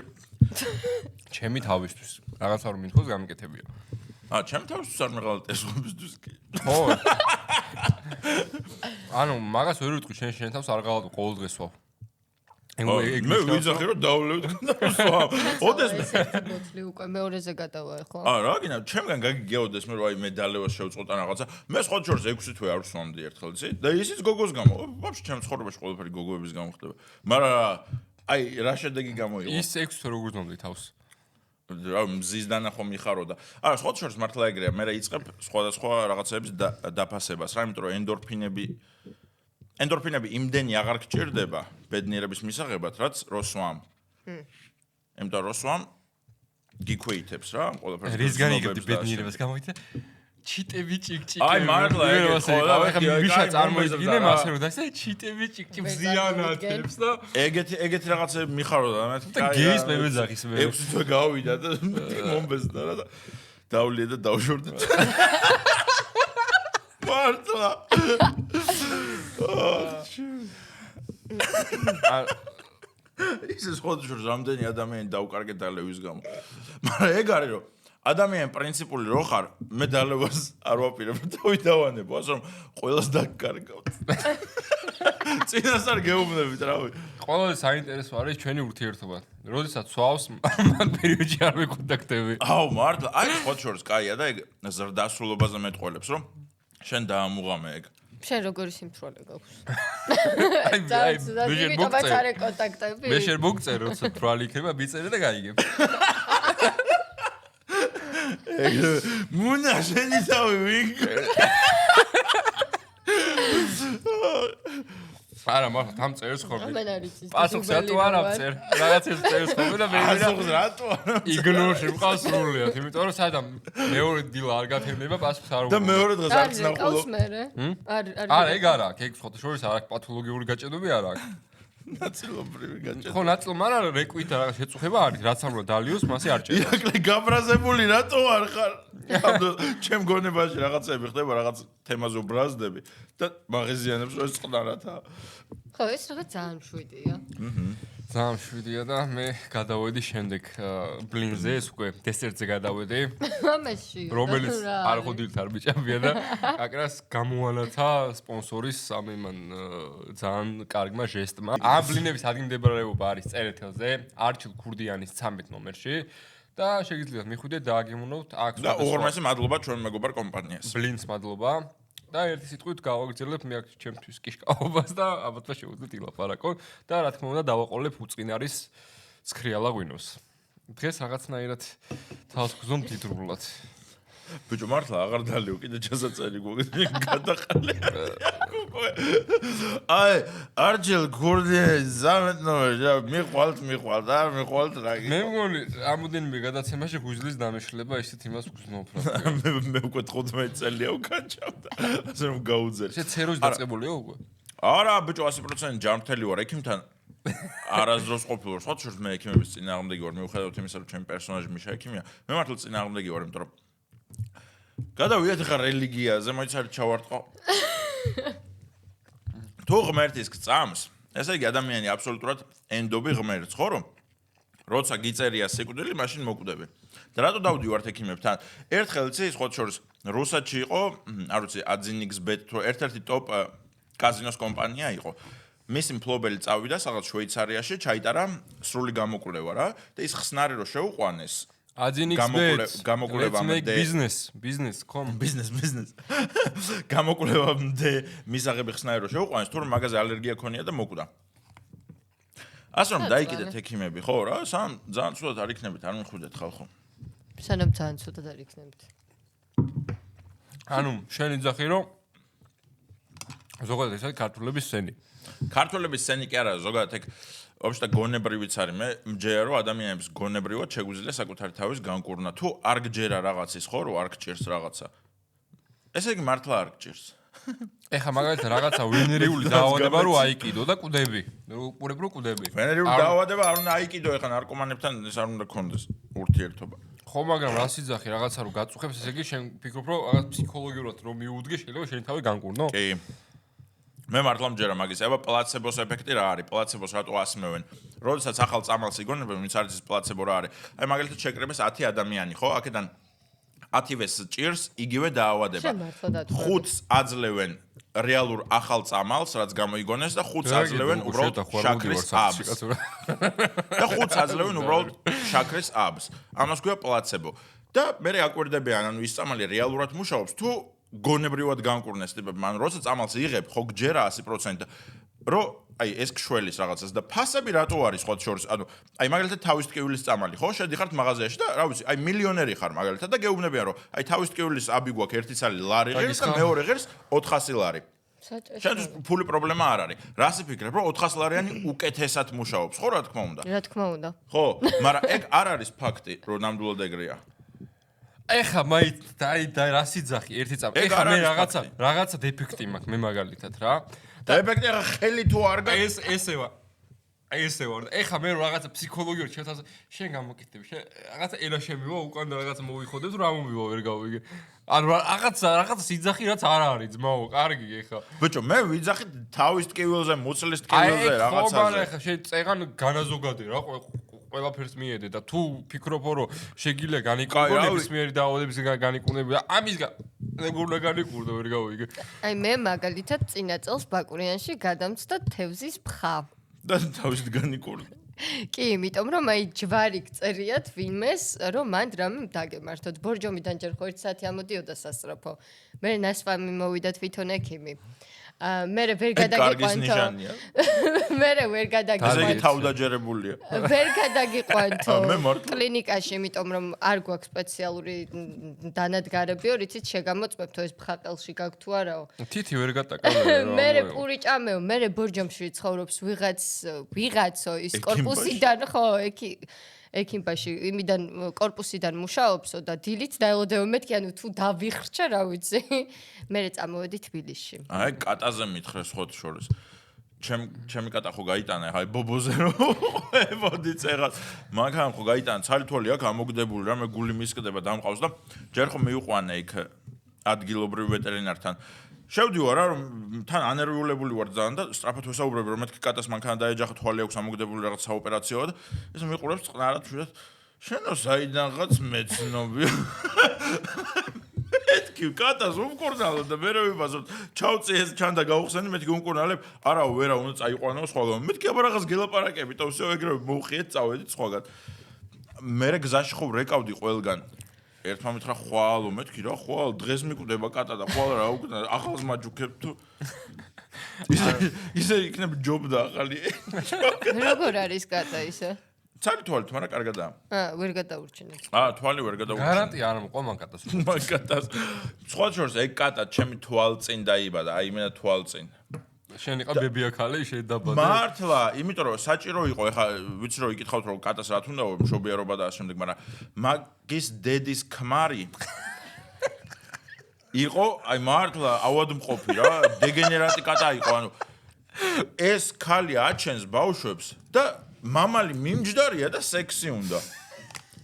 ჩემი თავისთვის. რაღაცა რომ მინახოს გამიკეთებია. ჩემ თავისთვის არ მეღალატესობისთვის კი. ხო. ანუ მაგას ვერ ვიტყვი შენ თავს არ გავატო ყოველ დღეს ვარ. მე ვიძახი რომ დავლევთ და ოდესმე ესეთი ბოთლი უკვე მეორეზე გადავა ხო? რა გინდა ჩემგან გაგიგეოდეს მე რომ აი მე დალევას შევწყვეტა რაღაცა მე სხვა შორს 6 თვე არ ვსვამდი ერთხელ იცი და ისიც გოგოს გამო ვაფშე ჩემ ცხოვრებაში ყველაფერი გოგოების გამო ხდება მაგრამ აი რა შედეგი გამოიღო ის 6 თვე როგორ ზომდი თავს რა მზის დანახო მიხარო და არა სხვა შორს მართლა ეგრეა მე რა იწყებ სხვადასხვა რაღაცების დაფასებას რა იმიტომ რომ ენდორფინები იმდენი აღარ გჭირდება ბედნიერების მისაღებად, რაც როსვამ. იმიტომ როსვამ გიქვეითებს რა, ყველაფერს. რისგან იგებდი ბედნიერებას გამოიცა? ჩიტები ჭიკჭიკები. აი მართლა ახლა ვიშა წარმოიდგინე მასე რომ დასე ჩიტები ჭიკჭიკ ზიანათებს და ეგეთი რაღაცები მიხარო და მე და გეის მე მეძახის მე. 6 თვე გავიდა და მომბესდა რა და დავლია და დავშორდა. მართლა ისე სხვა შორს რამდენი ადამიანი დაუკარგე დალევის გამო. მაგრამ ეგ არის რომ ადამიანი პრინციპული რო ხარ, მე დალევას არ ვაპირებ და ვიდავანებო, ასე რომ ყველას დაგკარგავთ. წინასწარ გეუბნებით რავი. ყველაზე საინტერესო არის ჩვენი ურთიერთობა. როდესაც სვავს მან პერიოდში არ ვეკონტაქტები. აუ მართლა, აი სხვა შორს კაია და ეგ ზრდასრულობაზე მეტყოლებს რომ შენ დაამუღამე ეგ. შენ როგორი სიმთვრალე გაქვს? აი მე შენ მოგწერე. არა კონტაქტები. მე შენ მოგწერე, როცა თვალი იქნება, მიწერე და გაიგებ. მუნა შენი თავი ვიგ. არა, მაგრამ თან წერს ხოლმე. ამან არის ის. პასუხს რატო არ აღწერ? რაღაცებს წერს ხოლმე და მე პასუხს რატო არ იგნორში მყავს სრულიად, იმიტომ რომ სადამ მეორე დილა არ გათენდება, პასუხს არ და მეორე დღეს არ წნახულობ. არა, ეგ არა, ეგ ხოთა შორის არ აქვს პათოლოგიური გაჭედები არ აქვს. ნაცილობრივი გაჭედა. ხო, ნაცილ, მაგრამ რეკვით რაღაც შეწუხება არის, რაც ამ რო დალიოს, მასე არ ჭერს. ირაკლი გაბრაზებული რატო არ ხარ? ჩემ გონებაში რაღაცები ხდება, რაღაც თემაზე უბრაზდები და მაღეზიანებს რომ ეს წყნარათა. ხო, ეს რაღაც ძალიან მშვიდია. ძალიან მშვიდია და მე გადავედი შემდეგ ბლინზე, ეს უკვე დესერტზე გადავედი. მამაში. რომელიც არ ხოდილთ არ ბიჭებია და აკრას გამოანათა სპონსორის ამ იმან ძალიან კარგმა ჟესტმა. ამ ბლინების ადგილმდებარეობა არის წერეთელზე, არჩილ ქურდიანის 13 ნომერში და შეგიძლიათ მიხვიდეთ და აგემოვნოთ აქ. და უღრმესი მადლობა ჩვენ მეგობარ კომპანიას. ბლინს მადლობა. და ერთი სიტყვით გავაგრძელებ მე აქ ჩემთვის კიშკაობას და ალბათ შევუძლეთ ილაპარაკო და რა თქმა უნდა დავაყოლებ უწყინარის სქრიალა ღვინოს. დღეს რაღაცნაირად თავს გზომ დიდრულად. ბიჭო მართლა აღარ დალევ კიდე ჩასაწერი გოგები გადაყალე. აი არჯელ ქურდიანი 13 ნომერი მიყვალთ არ მიყვალთ რა გიქ. მე მგონი რამოდენიმე გადაცემაში ღვიძლის დამეშლება ისეთ იმას გზნობ რა. მე უკვე 15 წელია უკანჭავდა. ასე რომ გაუძერ. შე ცეროს დაწყებულიო უკვე? არა ბიჭო 100% ჯანმრთელი ვარ ექიმთან. არასდროს ყოფილი ვარ. სხვა შორს მე ექიმების წინააღმდეგი ვარ. მიუხედავად იმისა რომ ჩემი პერსონაჟი მიშა ექიმია, მე მართლა წინააღმდეგი ვარ, იმიტომ რომ გადავიდეთ ხარ რელიგიაზე, მოიცარ ჩავარტყო. თუ ღმერთის გწამს, ესე იგი ადამიანი აბსოლუტურად ენდობი ღმერთს, ხო რომ? როცა გიწერია სიკვდილი, მაშინ მოკვდები. და რატო დავდივართ ექიმებთან? ერთხელ იცი, სხვა შორს რუსეთში იყო, არ ვიცი, Adzinix.bet თუ ერთ-ერთი ტოპ კაზინოს კომპანია იყო. მისი მფლობელი წავიდა სადღაც შვეიცარიაში, ჩაიტარა სრული გამოკვლევა რა და ის ხსნარი რო შეუყვანეს Adzinix.bet გამოკვლევამდე business.com გამოკვლევამდე მისაღები ხსნარი რო შეუყვანეს, თუ რომ მაგაზე ალერგია ქონია და მოკვდა. ასე რომ დაიკიდეთ ექიმები, ხო რა? ძალიან ცუდად არ იქნებით, არ მიხვიდეთ ხალხო. სანამ ძალიან ცუდად არ იქნებით. ანუ შენი ძახი რომ ზოგადად ეს არის ქართულების სენი. ქართულების სენი კი არა, ზოგადად ეგ ვაფშე გონებრივიც არის. მე მჯერა რომ ადამიანებს გონებრივად შეგვიძლია საკუთარი თავის განკურნა. თუ არ გჯერა რაღაცის, ხო, რომ არ გჭირს რაღაცა. ესე იგი მართლა არ გჭირს. ეხა მაგალითად რაღაცა ვენერიული დაავადება რო აიკიდო და კვდები. უყურებ რო კვდები. ვენერიული დაავადება არ უნდა აიკიდო, ეხა ნარკომანებთან ეს არ უნდა გქონდეს ურთიერთობა. ხო, მაგრამ რა სიძახი რაღაცა რო გაწუხებს, ესე იგი შენ ფიქრობ რომ რაღაც ფსიქოლოგიურად რომ მიუდგე, შეიძლება შენ თავი განკურნო? კი. მე მართლა მჯერა მაგის, აბა პლაცებოს ეფექტი რა არის? პლაცებოს რატო ასმევენ? როდესაც ახალ წამალს იგონებენ, ვინც არის პლაცებო რა არის? აი მაგალითად შეკრებეს 10 ადამიანი, ხო? აქედან 10-ვეს ჭირს იგივე დაავადება. 5-ს აძლევენ რეალურ ახალ წამალს, რაც გამოიგონეს და 5-ს აძლევენ უბრალოდ შაქრის აბს. და 5-ს აძლევენ უბრალოდ შაქრის აბს. ამას ქვია პლაცებო. და მე აკვირდებიან, ანუ ის წამალი რეალურად მუშაობს თუ გონებრივად განკურნეს ტიპები, ანუ როცა წამალს იღებ, ხო გჯერა 100%, რომ აი ეს ქშველის რაღაცას და ფასები რატო არის სხვა შორის, ანუ აი მაგალითად თავის ტკივილის წამალი, ხო, შედიხართ მაღაზიაში და რა ვიცი, აი მილიონერი ხარ მაგალითად და გეუბნებიან, რომ აი თავის ტკივილის აბი გვაქვს ერთი ცალი ლარი ღირს და მეორე ღირს 400 ლარი. შენთვის ფული პრობლემა არ არის. რას იფიქრებ, რომ 400 ლარიანი უკეთესად მუშაობს, ხო, რა თქმა უნდა? რა თქმა უნდა. ხო, მაგრამ ეგ არ არის ფაქტი, რომ ნამდვილად ეგრეა. ეხა მაინც და რას იძახი ერთი წამი. ეხა მე რაღაცა დეფექტი მაქვს მე მაგალითად რა. დეფექტი ახლა ხელი თუ არ გა ესევა. ესე ვარ. ეხა მე რაღაცა ფსიქოლოგიურად შენ გამოკეთებ. რაღაცა ენა შემივა უკან და რაღაცა მოვიხოდე თუ რა მომივა ვერ გავიგე. ანუ რაღაცა სიძახი რაც არ არის ძმაო, კარგი ეხა. ბიჭო, მე ვიძახი თავის ტკივილზე, მუცლის ტკივილზე რაღაცაზე. აი, ეხა შენ წეღან განაზოგადე რა ყველაფერს მიედე და თუ ფიქრობ რომ შეგიძლია განიკურნო ნებისმიერი დაავადების განიკურნები და ამისგან როგორ განიკურნო ვერ გავიგე. აი მე მაგალითად წინა წელს ბაკურიანში გადამცდა თევზის ფხა. და თავისით განიკურნე. კი, იმიტომ რომ აი ჯვარი გწერიათ ვინმეს, რომ მანდ რამე დაგემართოთ. ბორჯომიდან ჯერ ხო 1 საათი ამოდიოდა სასწრაფო. მე ნასვამი მოვიდა თვითონ ექიმი. მე ვერ გადაგიყვანთო. მე ვერ გადაგიყვანთო. ესე იგი თავდაჯერებულია. ვერ გადაგიყვანთო. კლინიკაში, იმიტომ რომ არ გვაქვს სპეციალური დანადგარებიო, რითიც შეგამოწმებთო ეს ფხაყელში გაქვს თუ არაო. თითი ვერ გატაკავე. მე პური ჭამეო, მე ბორჯომში ცხოვრობს ვიღაცო ის კორპუსიდან ხო, ექიმბაში იმიდან კორპუსიდან მუშაობსო და დილით დაელოდეო მეთქი ანუ თუ დავიხრჩა რა ვიცი მე წამოვედი თბილისში აი კატაზე მითხრე სხვა შორის ჩემი კატა ხო გაიტანა აი ბობოზე რომ ებოდი წერას მაგან ხო გაიტანა ცალთვალი აქ ამოგდებული რა მე გული მისკდება დამყავს და ჯერ ხო მივიყვანე იქ ადგილობრივ ვეტერინართან შევდივარ რა რომ თან ანერვიულებული ვარ ძალიან და სწრაფად ვესაუბრები რომ მეთქი კატას მანქანა დაეჯახა თვალი აქვს ამოგდებული რაღაც საოპერაციო და ეს მიყურებს წყნარად შვიდად შენო საიდანღაც მეცნობი მეთქი კატას უმკურნალო და მე რომ ვიბაზო ჩავწი ეს ჩანდა გაუხსენი მეთქი უმკურნალებ არა ვერა უნდა წაიყვანო სხვაგან მეთქი აბა რაღაც გელაპარაკები და всё ეგრევე მოვხიეთ წავედით სხვაგან მე გზაში ხო რეკავდი ყველგან ერთმა მითხრა ხვალო მეთქი რა ხვალ დღეს მიკვდება კატა და ხვალ რა უკნა ახალს მაჯუქებ თუ ისე იქნებ ჯობდა ახალი როგორ არის კატა ისე ცალი თვალით მაგრამ კარგადაა ვერ გადაურჩინე თვალი ვერ გადაურჩინე გარანტია არ მოყვა მან კატას კატას სხვა შორს ეგ კატა ჩემი თვალწინ დაიბადა აი მე და თვალწინ შენ იყა ბებია ქალი შედაბადე მართლა იმიტომ რომ საჭირო იყო ეხა ვიცი რომ იკითხავთ რომ კატას რა თუნდა მშობიარობა და ასე შემდეგ მაგრამ მაგის დედის ქმარი იყო აი მართლა ავადმყოფი რა დეგენერატი კატა იყო ანუ ეს ქალი აჩენს ბავშვებს და მამალი მიმჯდარია და სექსი უნდა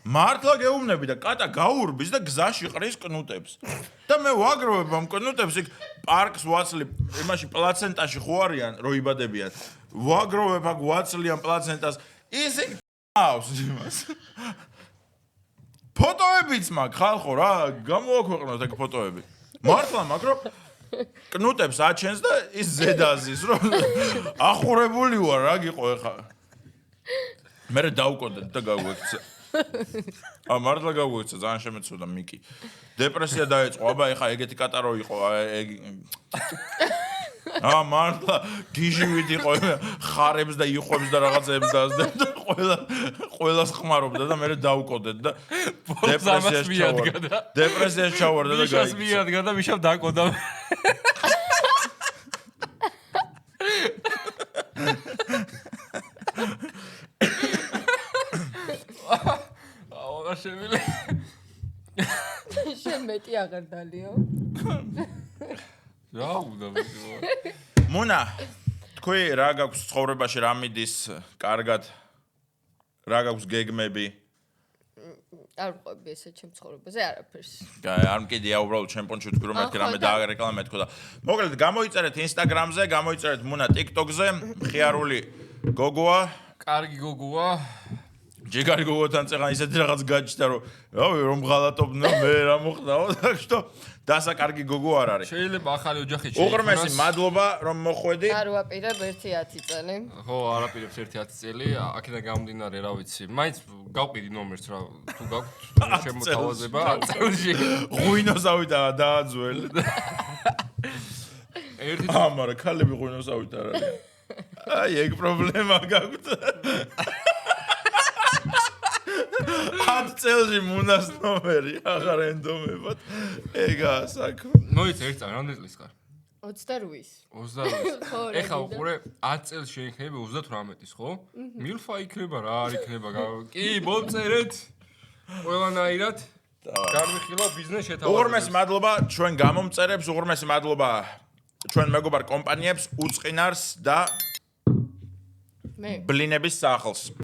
მართლა გეუბნები და კატა გაურბის და გზაში ყრის კნუტებს და მე ვაგროვებ ამ კნუტებს იქ პარკს ვაცლი იმაში პლაცენტაში ხო არიან რო იბადებიან ვაგროვებ აქ ვაცლიან პლაცენტას ისე ავს იმას ფოტოებიც მაგ ხალხო რა გამოვაქვეყნოთ ეგ ფოტოები მართლა მაგ რო კნუტებს აჩენს და ის ზედაზის რომ ახურებული ვარ რა გიყო ეხა მე დავკოდეთ და გაგვექცა მართლა გაგვექცა ძალიან შემეცოდა მიკი დეპრესია დაეწყო აბა ეხა ეგეთი კატა რო იყო ეგ მართლა გიჟივით იყო ხარებს და იხვებს და რაღაცებს დაასდებ და ყველას ხმარობდა და მე დავკოდეთ და დეპრესიაში ჩავარდა და გაიქცა მიადგა და მიშავ დაკოდა შემილე შენ მეტი აღარ დალიო რა უნდა ვიყო მონა თქვი რა გაქვს ცხოვრებაში რა მიდის კარგად რა გაქვს გეგმები არ ვყვები ესე ჩემ ცხოვრებაზე არაფერს. არ მკიდია უბრალოდ ჩემპონში ვთქვი რომ მეთქი რამე დააგარეკლამე თქო და მოკლედ გამოიწერეთ Instagram-ზე, გამოიწერეთ მუნა TikTok-ზე, მხიარული გოგოა, კარგი გოგოა. ჯიგარი გოგოთან წეგან ისეთი რაღაც გაჩნდა რომ რავი რომ ღალატობნო მე რა მოხდაო так что დასაკარგი გოგო არ არის. შეიძლება ახალი ოჯახი შეიქმნას. უღრმესი მადლობა რომ მოხვედი. არ ვაპირებ 1-10 წელი. ხო, არაპირებს 1-10 წელი, აქედან გამომდინარე, რა ვიცი. მაინც გავყიდი ნომერს რა, თუ გაქვთ შემოთავაზება 10 წელში. ღვინოსავით დააძველ. ერთი მაგრამ ქალები ღვინოსავით არ არის. აი, ეგ პრობლემა გაქვთ. 10 წელში მუნას ნომერი აღარ ენდომებად. ეგაა საქმე. მოიცა ერთ წამი, რამდენი წლის ხარ? 28-ის. 28. ეხლა უყურე 10 წელს შეიძლება 38-ის, ხო? მილფა იქნება რა არ იქნება. კი, მომწერეთ. ყველანაირად. განვიხილავ ბიზნეს შეთავაზებას. უღრმესი მადლობა ჩვენ გამომწერებს, უღრმესი მადლობა ჩვენ მეგობარ კომპანიებს, უწყინარს და მე ბლინების სახლს.